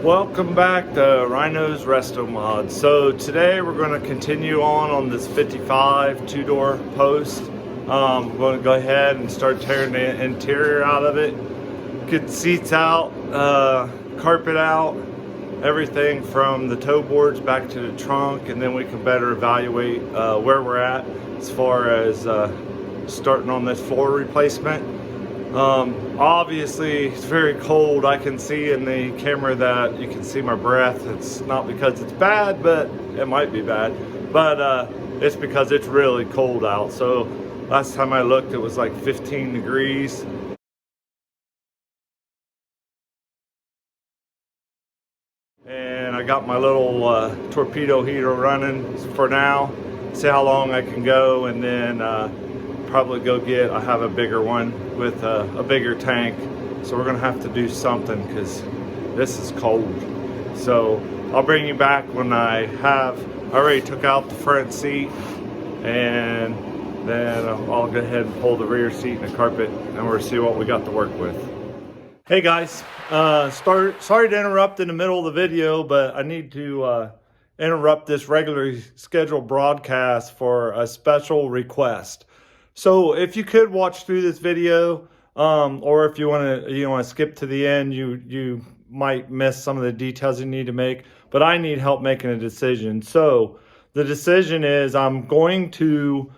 Welcome back to Rhino's Resto Mod. So today we're going to continue on this 55 two-door post. We're going to go ahead and start tearing the interior out of it. Get the seats out, carpet out, everything from the toe boards back to the trunk, and then we can better evaluate where we're at as far as starting on this floor replacement. Obviously it's very cold. I can see in the camera that you can see my breath. It's not because it's bad, but it might be bad, but it's because it's really cold out. So last time I looked, it was like 15 degrees. And I got my little torpedo heater running for now. See how long I can go, and then probably go get, I have a bigger one with a bigger tank. So we're gonna have to do something because this is cold. So I'll bring you back when I already took out the front seat, and then I'll go ahead and pull the rear seat and the carpet, and we'll see what we got to work with. Hey guys, sorry to interrupt in the middle of the video, but I need to interrupt this regularly scheduled broadcast for a special request. So if you could watch through this video, or if you want to skip to the end, you might miss some of the details you need to make, but I need help making a decision. So the decision is I'm going to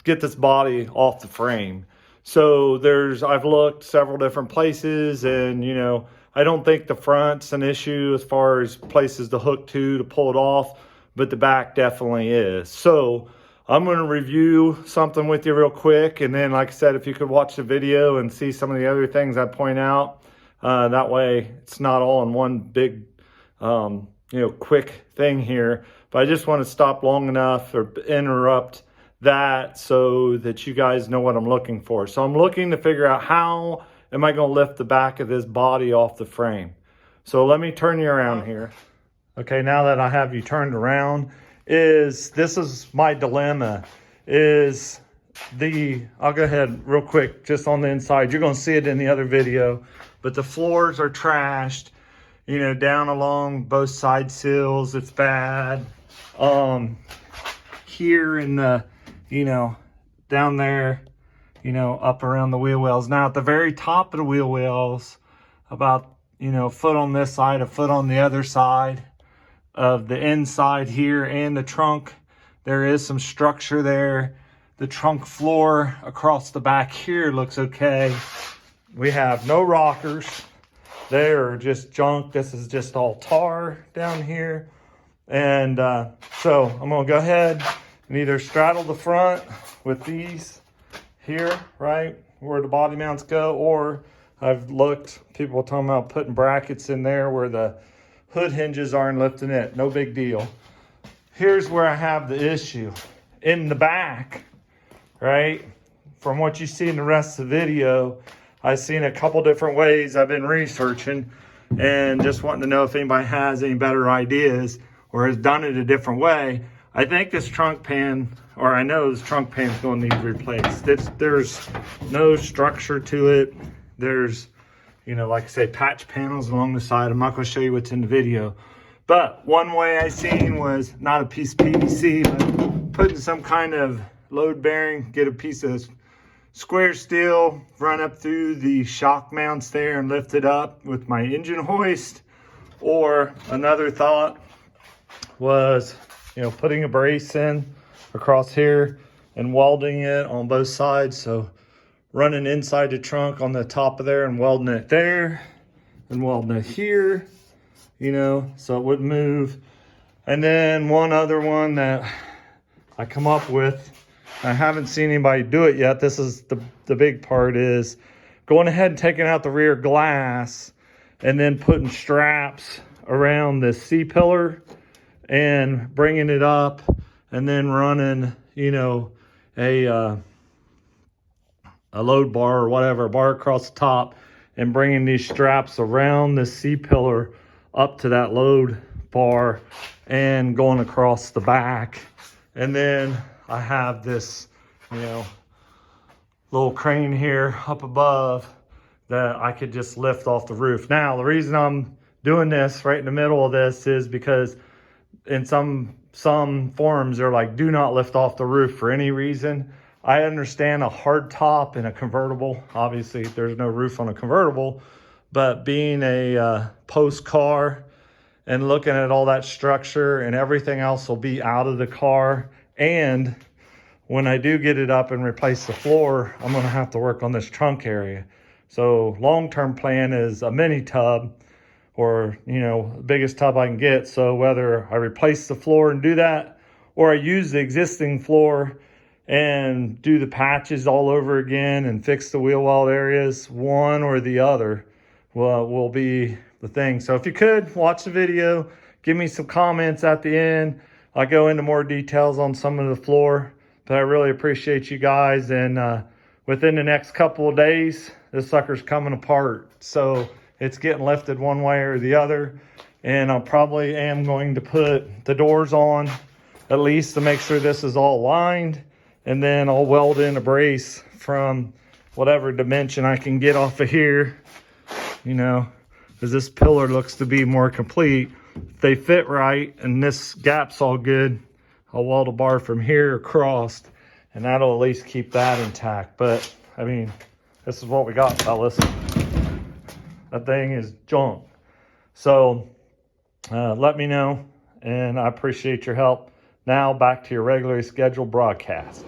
get this body off the frame. So I've looked several different places, and I don't think the front's an issue as far as places to hook to pull it off, but the back definitely is. So I'm going to review something with you real quick, and then like I said, if you could watch the video and see some of the other things I point out, that way it's not all in one big quick thing here. But I just want to stop long enough or interrupt that so that you guys know what I'm looking for. So I'm looking to figure out how am I going to lift the back of this body off the frame. So let me turn you around here. Okay, now that I have you turned around, this is my dilemma. I'll go ahead real quick, just on the inside. You're going to see it in the other video, but the floors are trashed, down along both side sills. It's bad. Here in the, down there, up around the wheel wells. Now at the very top of the wheel wells, about, a foot on this side, a foot on the other side of the inside here, and the trunk, there is some structure there. The trunk floor across the back here looks okay. We have no rockers. They're just junk. This is just all tar down here. And so I'm gonna go ahead and either straddle the front with these here, right where the body mounts go, or I've looked, people talking about putting brackets in there where the hood hinges are and lifting it. No big deal. Here's where I have the issue. In the back, right, from what you see in the rest of the video, I've seen a couple different ways. I've been researching and just wanting to know if anybody has any better ideas or has done it a different way. I think this trunk pan, or I know this trunk pan is going to need replaced. There's no structure to it. There's, like I say, patch panels along the side. I'm not going to show you what's in the video. But one way I seen was not a piece of PVC, but putting some kind of load bearing, get a piece of square steel, run up through the shock mounts there and lift it up with my engine hoist. Or another thought was, putting a brace in across here and welding it on both sides. So running inside the trunk on the top of there and welding it there and welding it here, so it would move. And then one other one that I come up with, I haven't seen anybody do it yet. This is the big part, is going ahead and taking out the rear glass and then putting straps around the C-pillar and bringing it up, and then running, a load bar or whatever, bar across the top, and bringing these straps around the C-pillar up to that load bar and going across the back. And then I have this, little crane here up above that I could just lift off the roof. Now, the reason I'm doing this right in the middle of this is because in some forums they're like, do not lift off the roof for any reason. I understand a hard top in a convertible. Obviously, there's no roof on a convertible, but being a post car and looking at all that structure and everything else will be out of the car. And when I do get it up and replace the floor, I'm gonna have to work on this trunk area. So long-term plan is a mini tub, or, you know, the biggest tub I can get. So whether I replace the floor and do that, or I use the existing floor and do the patches all over again and fix the wheel well areas, one or the other will be the thing. So if you could watch the video, give me some comments at the end. I'll go into more details on some of the floor, but I really appreciate you guys. And within the next couple of days, this sucker's coming apart. So it's getting lifted one way or the other. And I probably am going to put the doors on at least to make sure this is all lined. And then I'll weld in a brace from whatever dimension I can get off of here, you know, because this pillar looks to be more complete. If they fit right and this gap's all good, I'll weld a bar from here across, and that'll at least keep that intact. But I mean, this is what we got, fellas. That thing is junk. So let me know, and I appreciate your help. Now back to your regularly scheduled broadcast.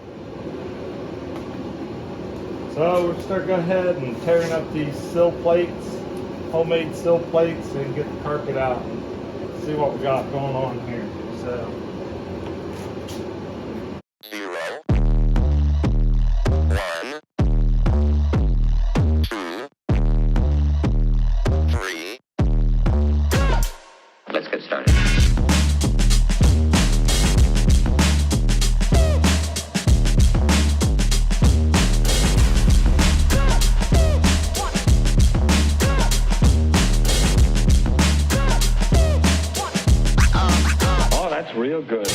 So we're just going to go ahead and tearing up these sill plates, homemade sill plates, and get the carpet out and see what we got going on here. So 0, 1, 2, 3. Let's get started. Real good.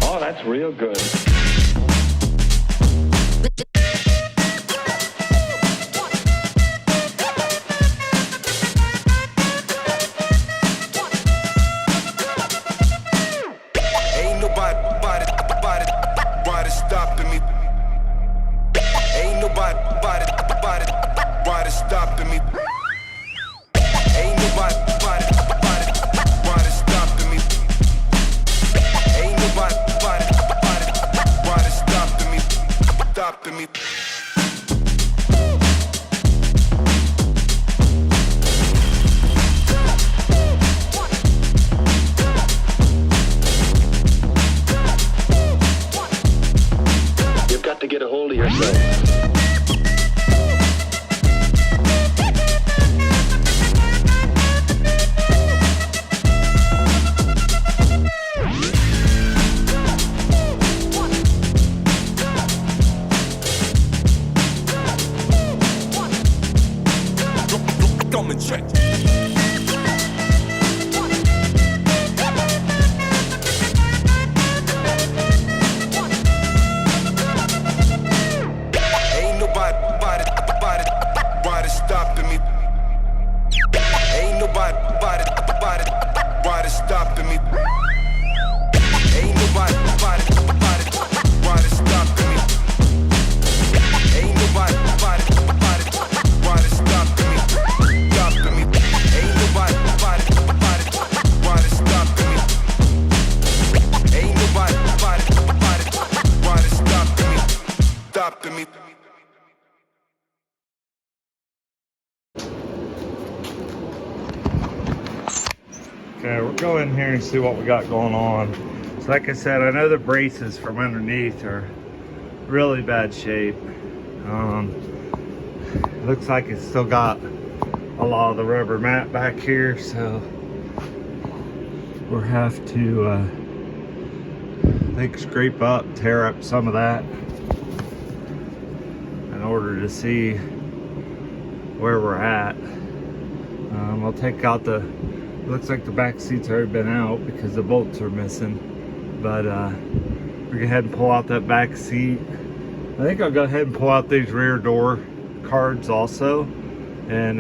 Oh, that's real good. You've got to get a hold of yourself. Come and check. Ain't nobody stopping me. Ain't nobody stopping me. Ain't nobody stopping me. Ain't nobody stopping me. Stopping me. Ain't nobody stopping me. Ain't nobody stopping me. okay, we'll go in here and see what we got going on. So like I said, I know the braces from underneath are really bad shape. Looks like it's still got a lot of the rubber mat back here, so we'll have to think scrape up, tear up some of that in order to see where we're at. I'll take out the, looks like the back seat's already been out because the bolts are missing, but we go ahead and pull out that back seat. I think I'll go ahead and pull out these rear door cards also, and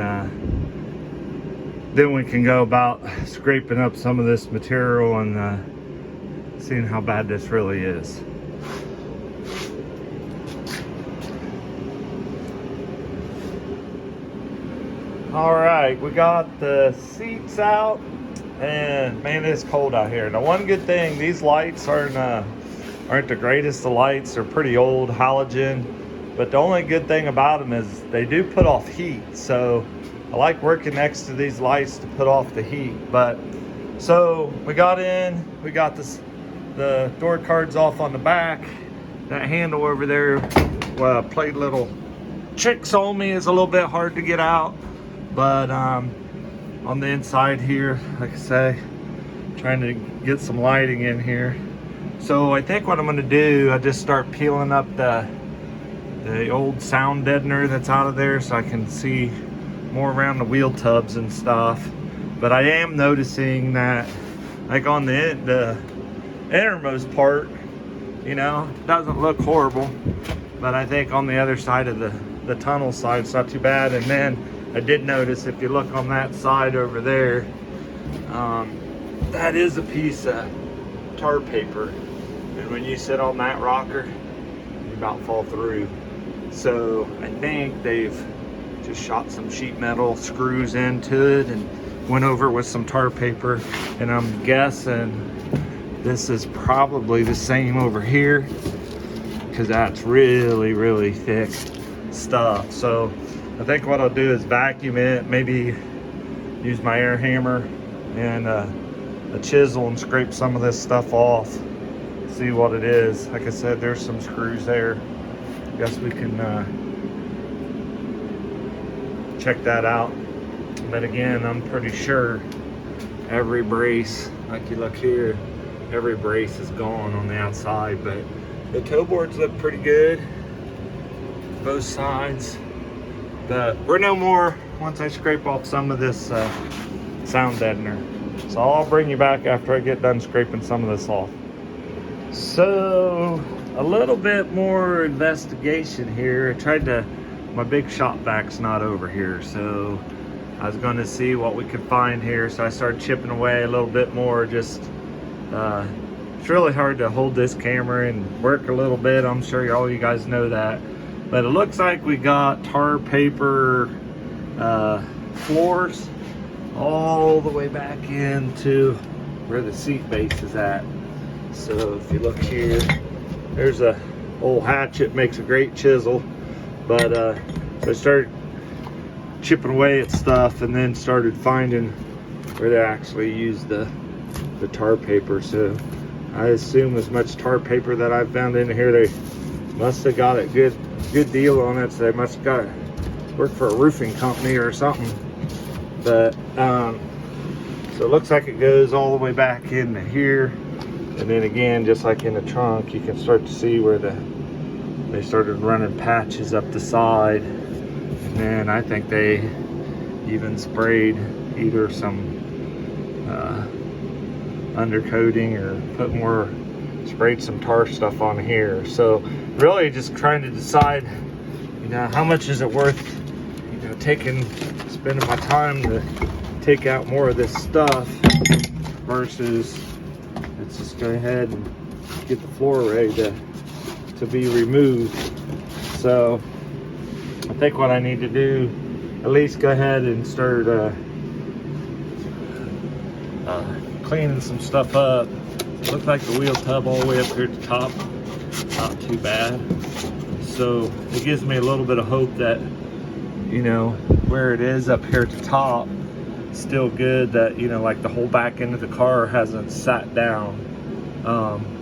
then we can go about scraping up some of this material and seeing how bad this really is. All right, we got the seats out, and man, it's cold out here. Now, one good thing, these lights aren't the greatest of lights. They're pretty old halogen, but the only good thing about them is they do put off heat. So I like working next to these lights to put off the heat. But so we got in, we got the door cards off on the back. That handle over there, well, played little tricks on me, is a little bit hard to get out. But on the inside here, like I say, trying to get some lighting in here. So I think what I'm gonna do, I just start peeling up the old sound deadener that's out of there so I can see more around the wheel tubs and stuff. But I am noticing that, like on the innermost part, you know, doesn't look horrible. But I think on the other side of the tunnel side, it's not too bad. And then I did notice, if you look on that side over there, that is a piece of tar paper. And when you sit on that rocker, you about fall through. So I think they've just shot some sheet metal screws into it and went over with some tar paper. And I'm guessing this is probably the same over here, because that's really, really thick stuff. So I think what I'll do is vacuum it, maybe use my air hammer and a chisel and scrape some of this stuff off, see what it is. Like I said, there's some screws there. Guess we can check that out. But again, I'm pretty sure every brace, like you look here, every brace is gone on the outside. But the toe boards look pretty good, both sides. But we're no more once I scrape off some of this sound deadener. So I'll bring you back after I get done scraping some of this off. So a little bit more investigation here. I tried to, my big shop vac's not over here, so I was going to see what we could find here. So I started chipping away a little bit more. Just it's really hard to hold this camera and work a little bit. I'm sure all you guys know that. But it looks like we got tar paper floors all the way back into where the seat base is at. So if you look here, there's a old hatchet, makes a great chisel. But so I started chipping away at stuff and then started finding where they actually used the tar paper. So I assume as much tar paper that I've found in here, they must have got a good deal on it. So they must have got to work for a roofing company or something. But so it looks like it goes all the way back into here, and then again, just like in the trunk, you can start to see where they started running patches up the side. And then I think they even sprayed either some undercoating or sprayed some tar stuff on here. So really just trying to decide, you know, how much is it worth, you know, spending my time to take out more of this stuff versus let's just go ahead and get the floor ready to be removed. So I think what I need to do, at least go ahead and start cleaning some stuff up. Looks like the wheel tub all the way up here at the top, not too bad. So it gives me a little bit of hope that, you know, where it is up here at the top, still good, that, you know, like the whole back end of the car hasn't sat down.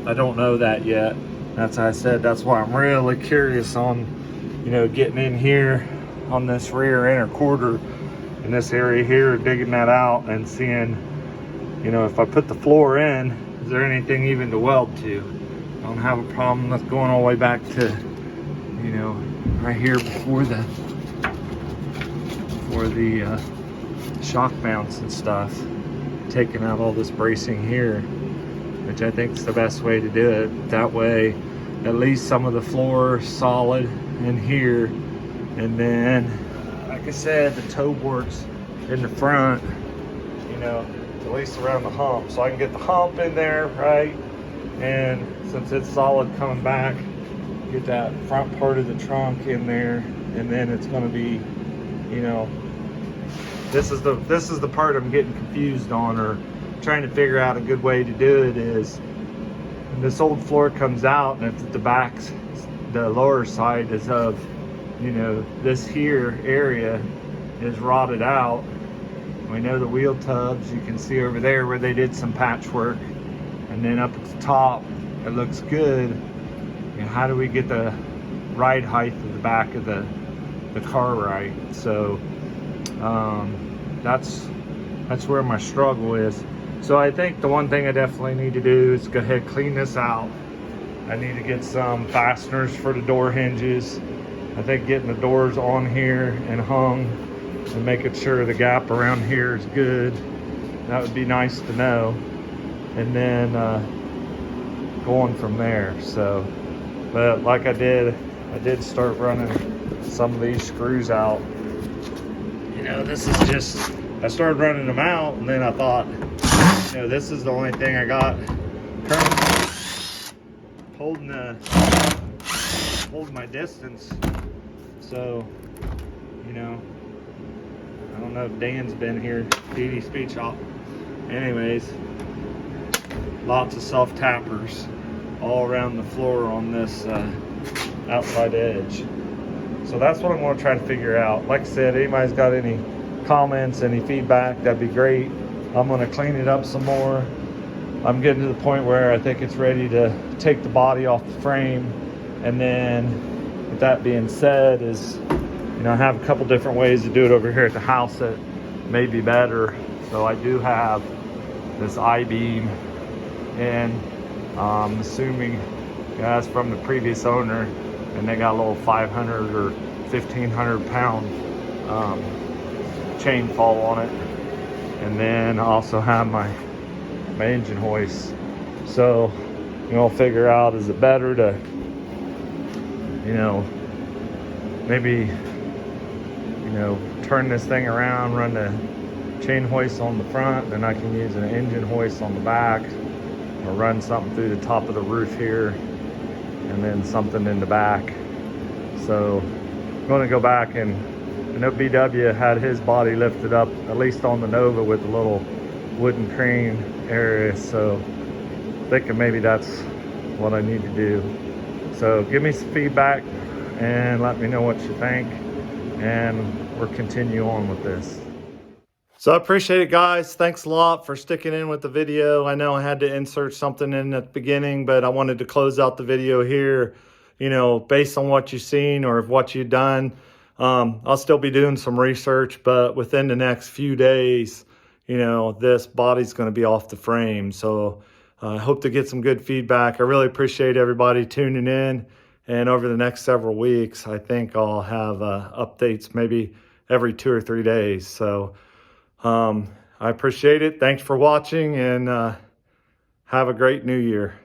I don't know that yet. That's why I said, that's why I'm really curious on, you know, getting in here on this rear inner quarter in this area here, digging that out and seeing, you know, if I put the floor in, is there anything even to weld to? I don't have a problem with going all the way back to, you know, right here before the shock mounts and stuff. Taking out all this bracing here, which I think is the best way to do it. That way, at least some of the floor is solid in here. And then, like I said, the toe boards in the front, you know, at least around the hump. So I can get the hump in there, right? And since it's solid coming back, get that front part of the trunk in there. And then it's gonna be, you know, this is the part I'm getting confused on, or trying to figure out a good way to do it. Is this old floor comes out, and if the back's, the lower side is of, you know, this here area is rotted out. We know the wheel tubs, you can see over there where they did some patchwork, and then up at the top it looks good. You know, how do we get the ride height of the back of the car right? So that's where my struggle is. So I think the one thing I definitely need to do is go ahead, clean this out. I need to get some fasteners for the door hinges. I think getting the doors on here and hung and making sure the gap around here is good, that would be nice to know. And then going from there. So, but like I did start running some of these screws out. You know, this is just, I started running them out, and then I thought, you know, this is the only thing I got currently holding my distance. So, you know, I don't know if Dan's been here, DD Speed Shop. Anyways, lots of self-tappers all around the floor on this outside edge. So that's what I'm going to try to figure out. Like I said, anybody's got any comments, any feedback, that'd be great. I'm going to clean it up some more. I'm getting to the point where I think it's ready to take the body off the frame. And then with that being said, is, you know, I have a couple different ways to do it over here at the house that may be better. So I do have this I-beam, and I'm assuming that's from the previous owner, and they got a little 500 or 1,500 pound chain fall on it. And then I also have my engine hoist. So, you know, I'll figure out, is it better to, you know, maybe, you know, turn this thing around, run the chain hoist on the front, then I can use an engine hoist on the back, or run something through the top of the roof here, and then something in the back. So I'm going to go back, and I know BW had his body lifted up, at least on the Nova, with a little wooden crane area. So thinking maybe that's what I need to do. So give me some feedback and let me know what you think, and we'll continue on with this. So I appreciate it, guys. Thanks a lot for sticking in with the video. I know I had to insert something in at the beginning, but I wanted to close out the video here, you know, based on what you've seen or what you've done. I'll still be doing some research, but within the next few days, you know, this body's going to be off the frame. So I hope to get some good feedback. I really appreciate everybody tuning in. And over the next several weeks, I think I'll have updates maybe every 2 or 3 days. So I appreciate it. Thanks for watching, and have a great new year.